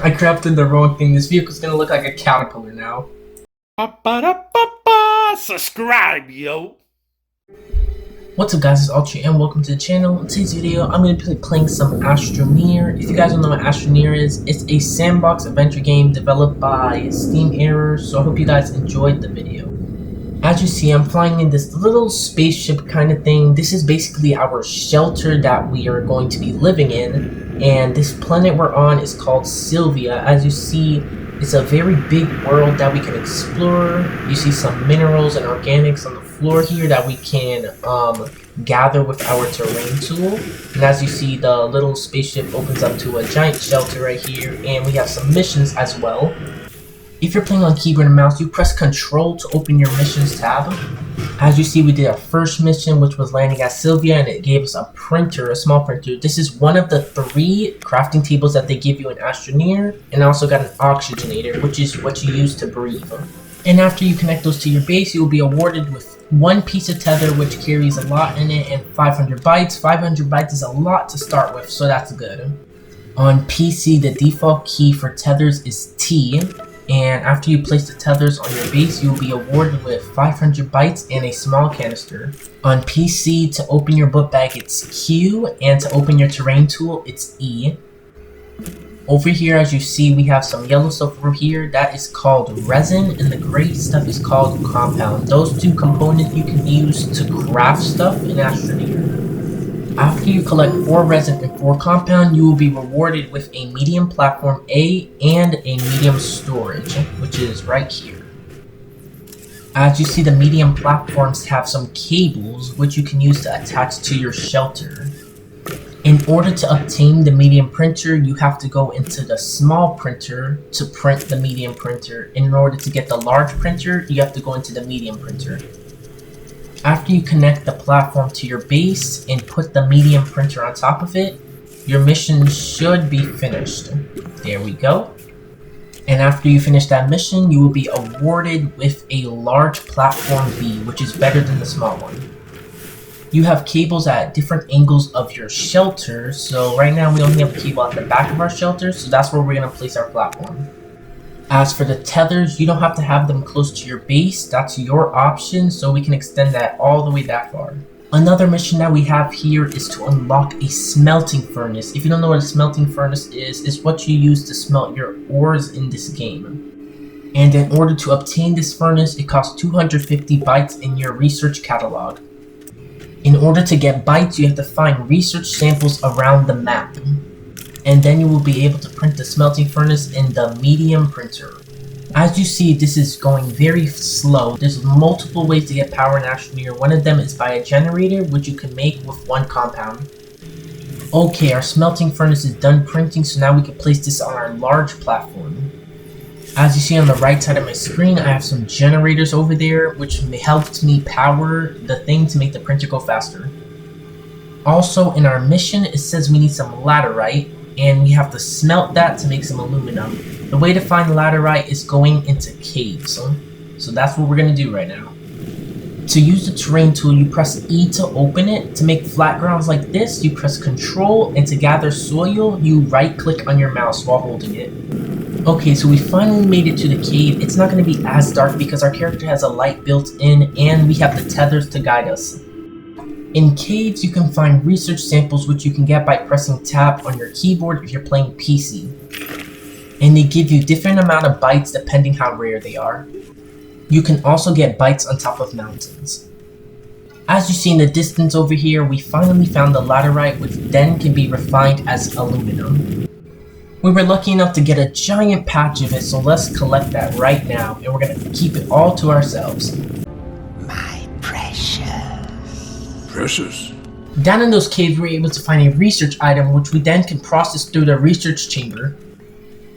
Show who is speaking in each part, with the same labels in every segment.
Speaker 1: I crafted the wrong thing. This vehicle's gonna look like a caterpillar now.
Speaker 2: Subscribe, yo!
Speaker 1: What's up guys, it's Ultra and welcome to the channel. In today's video, I'm going to be playing some Astroneer. If you guys don't know what Astroneer is, it's a sandbox adventure game developed by System Era, so I hope you guys enjoyed the video. As you see, I'm flying in this little spaceship kind of thing. This is basically our shelter that we are going to be living in, and this planet we're on is called Sylvia. As you see, it's a very big world that we can explore. You see some minerals and organics on the floor here that we can gather with our terrain tool. And as you see, the little spaceship opens up to a giant shelter right here, and we have some missions as well. If you're playing on keyboard and mouse, you press Control to open your missions tab. As you see, we did our first mission, which was landing at Sylvia, and it gave us a printer, a small printer. This is one of the 3 crafting tables that they give you in Astroneer, and I also got an oxygenator, which is what you use to breathe. And after you connect those to your base, you will be awarded with 1 piece of tether, which carries a lot in it, and 500 bytes. 500 bytes is a lot to start with, so that's good. On PC, the default key for tethers is T. And after you place the tethers on your base, you will be awarded with 500 bytes and a small canister. On PC, to open your book bag, it's Q, and to open your terrain tool, it's E. Over here, as you see, we have some yellow stuff over here. That is called resin, and the gray stuff is called compound. Those 2 components you can use to craft stuff in Astroneer. After you collect 4 resin and 4 compound, you will be rewarded with a medium platform A and a medium storage, which is right here. As you see, the medium platforms have some cables which you can use to attach to your shelter. In order to obtain the medium printer, you have to go into the small printer to print the medium printer. In order to get the large printer, you have to go into the medium printer. After you connect the platform to your base and put the medium printer on top of it, your mission should be finished. There we go. And after you finish that mission, you will be awarded with a large platform B, which is better than the small one. You have cables at different angles of your shelter, so right now we only have a cable at the back of our shelter, so that's where we're going to place our platform. As for the tethers, you don't have to have them close to your base. That's your option, so we can extend that all the way that far. Another mission that we have here is to unlock a smelting furnace. If you don't know what a smelting furnace is, it's what you use to smelt your ores in this game. And in order to obtain this furnace, it costs 250 bytes in your research catalog. In order to get bytes, you have to find research samples around the map. And then you will be able to print the smelting furnace in the medium printer. As you see, this is going very slow. There's multiple ways to get power in Astroneer. One of them is by a generator, which you can make with 1 compound. Okay, our smelting furnace is done printing, so now we can place this on our large platform. As you see on the right side of my screen, I have some generators over there, which helped me power the thing to make the printer go faster. Also, in our mission, it says we need some laterite, and we have to smelt that to make some aluminum. The way to find laterite is going into caves, so that's what we're going to do right now. To use the terrain tool, you press E to open it. To make flat grounds like this, you press Control, and to gather soil, you right click on your mouse while holding it. Okay, so we finally made it to the cave. It's not going to be as dark because our character has a light built in, and we have the tethers to guide us. In caves, you can find research samples which you can get by pressing tab on your keyboard if you're playing PC. And they give you different amount of bytes depending how rare they are. You can also get bytes on top of mountains. As you see in the distance over here, we finally found the laterite, which then can be refined as aluminum. We were lucky enough to get a giant patch of it, so let's collect that right now, and we're going to keep it all to ourselves.
Speaker 2: Precious.
Speaker 1: Down in those caves, we were able to find a research item, which we then can process through the research chamber.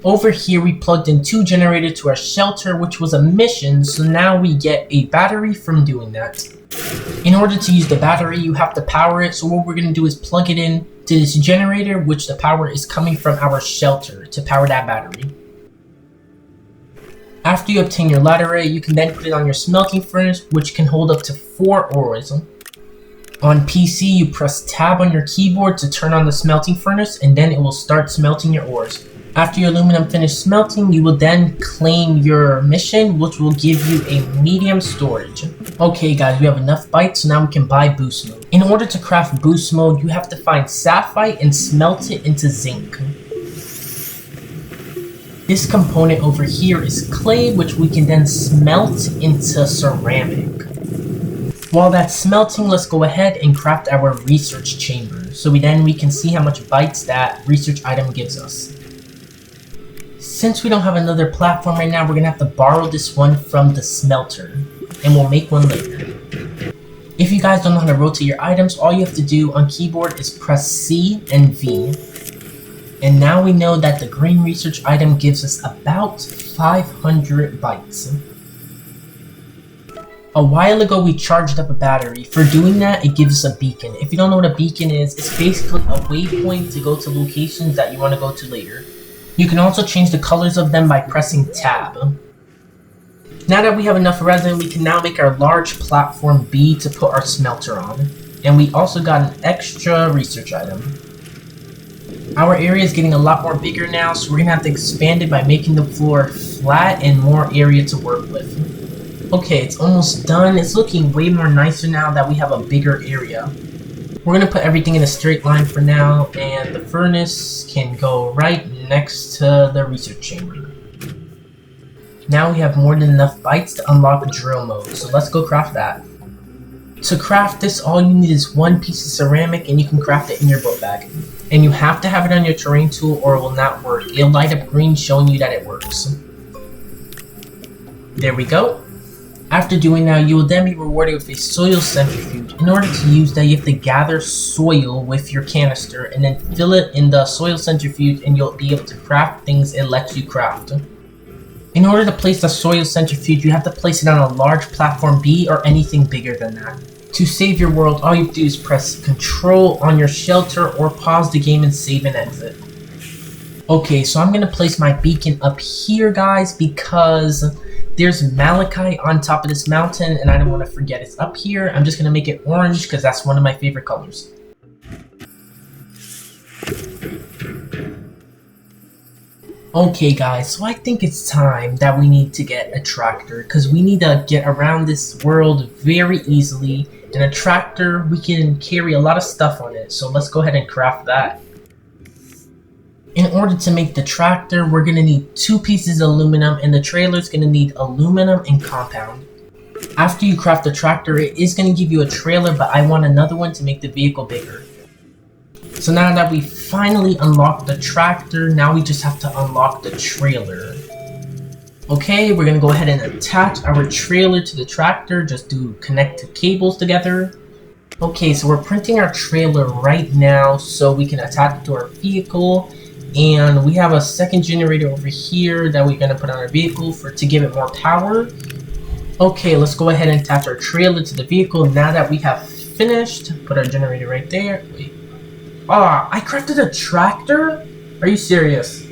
Speaker 1: Over here, we plugged in 2 generators to our shelter, which was a mission, so now we get a battery from doing that. In order to use the battery, you have to power it, so what we're going to do is plug it in to this generator, which the power is coming from our shelter, to power that battery. After you obtain your laterite, you can then put it on your smelting furnace, which can hold up to 4 ores. On PC, you press tab on your keyboard to turn on the smelting furnace, and then it will start smelting your ores. After your aluminum finishes smelting, you will then claim your mission, which will give you a medium storage. Okay guys, we have enough bytes, so now we can buy boost mode. In order to craft boost mode, you have to find sapphire and smelt it into zinc. This component over here is clay, which we can then smelt into ceramic. While that's smelting, let's go ahead and craft our research chamber, so we can see how much bytes that research item gives us. Since we don't have another platform right now, we're gonna have to borrow this one from the smelter, and we'll make one later. If you guys don't know how to rotate your items, all you have to do on keyboard is press C and V. And now we know that the green research item gives us about 500 bytes. A while ago we charged up a battery. For doing that, it gives us a beacon. If you don't know what a beacon is, it's basically a waypoint to go to locations that you want to go to later. You can also change the colors of them by pressing tab. Now that we have enough resin, we can now make our large platform B to put our smelter on. And we also got an extra research item. Our area is getting a lot more bigger now, so we're gonna have to expand it by making the floor flat and more area to work with. Okay, it's almost done. It's looking way more nicer now that we have a bigger area. We're gonna put everything in a straight line for now, and the furnace can go right next to the research chamber. Now we have more than enough bytes to unlock drill mode, so let's go craft that. To craft this, all you need is one piece of ceramic, and you can craft it in your book bag. And you have to have it on your terrain tool or it will not work. It'll light up green showing you that it works. There we go. After doing that, you will then be rewarded with a soil centrifuge. In order to use that, you have to gather soil with your canister and then fill it in the soil centrifuge, and you'll be able to craft things it lets you craft. In order to place the soil centrifuge, you have to place it on a large platform B or anything bigger than that. To save your world, all you have to do is press Control on your shelter or pause the game and save and exit. Okay, so I'm going to place my beacon up here, guys, because there's malachite on top of this mountain, and I don't want to forget it's up here. I'm just going to make it orange because that's one of my favorite colors. Okay guys, so I think it's time that we need to get a tractor, because we need to get around this world very easily. And a tractor, we can carry a lot of stuff on it, so let's go ahead and craft that. In order to make the tractor, we're going to need 2 pieces of aluminum, and the trailer is going to need aluminum and compound. After you craft the tractor, it is going to give you a trailer, but I want another one to make the vehicle bigger. So now that we finally unlocked the tractor, now we just have to unlock the trailer. Okay, we're gonna go ahead and attach our trailer to the tractor, just to connect the cables together. Okay, so we're printing our trailer right now so we can attach it to our vehicle. And we have a second generator over here that we're gonna put on our vehicle to give it more power. Okay, let's go ahead and attach our trailer to the vehicle. Now that we have finished, put our generator right there. Wait. I crafted a tractor? Are you serious?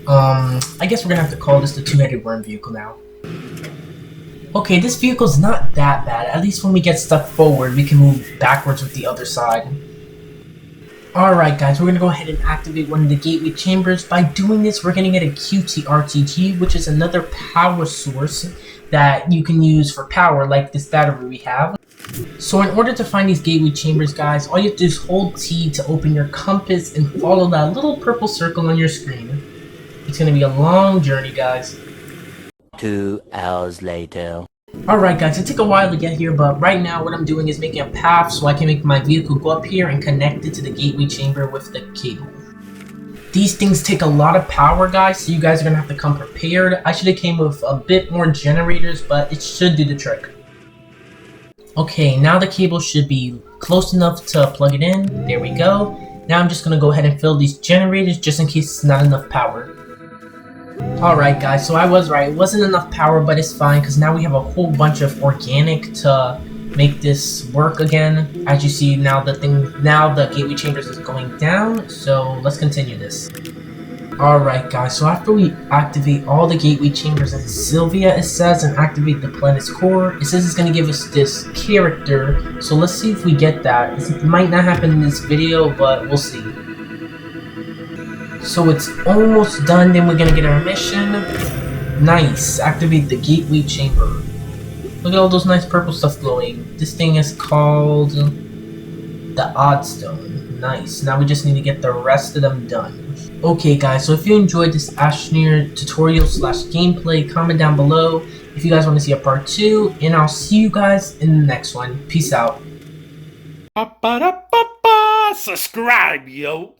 Speaker 1: I guess we're gonna have to call this the two-headed worm vehicle now. Okay, this vehicle's not that bad. At least when we get stuck forward, we can move backwards with the other side. Alright guys, we're gonna go ahead and activate one of the gateway chambers. By doing this, we're gonna get a QT-RTG, which is another power source that you can use for power, like this battery we have. So in order to find these gateway chambers, guys, all you have to do is hold T to open your compass and follow that little purple circle on your screen. It's going to be a long journey, guys.
Speaker 3: 2 hours later.
Speaker 1: Alright guys, it took a while to get here, but right now what I'm doing is making a path so I can make my vehicle go up here and connect it to the gateway chamber with the cable. These things take a lot of power, guys, so you guys are going to have to come prepared. I should have came with a bit more generators, but it should do the trick. Okay, now the cable should be close enough to plug it in. There we go. Now I'm just going to go ahead and fill these generators just in case it's not enough power. Alright guys, so I was right. It wasn't enough power, but it's fine because now we have a whole bunch of organic to make this work again. As you see, now the gateway chambers is going down, so let's continue this. Alright guys, so after we activate all the gateway chambers in Sylvia, it says, and activate the planet's core, it says it's going to give us this character, so let's see if we get that. It might not happen in this video, but we'll see. So it's almost done, then we're gonna get our mission. Nice. Activate the gateway chamber. Look at all those nice purple stuff glowing. This thing is called the Odd Stone. Nice. Now we just need to get the rest of them done. Okay guys, so if you enjoyed this Astroneer tutorial slash gameplay, comment down below if you guys want to see a part 2, and I'll see you guys in the next one. Peace out.
Speaker 2: Subscribe, yo.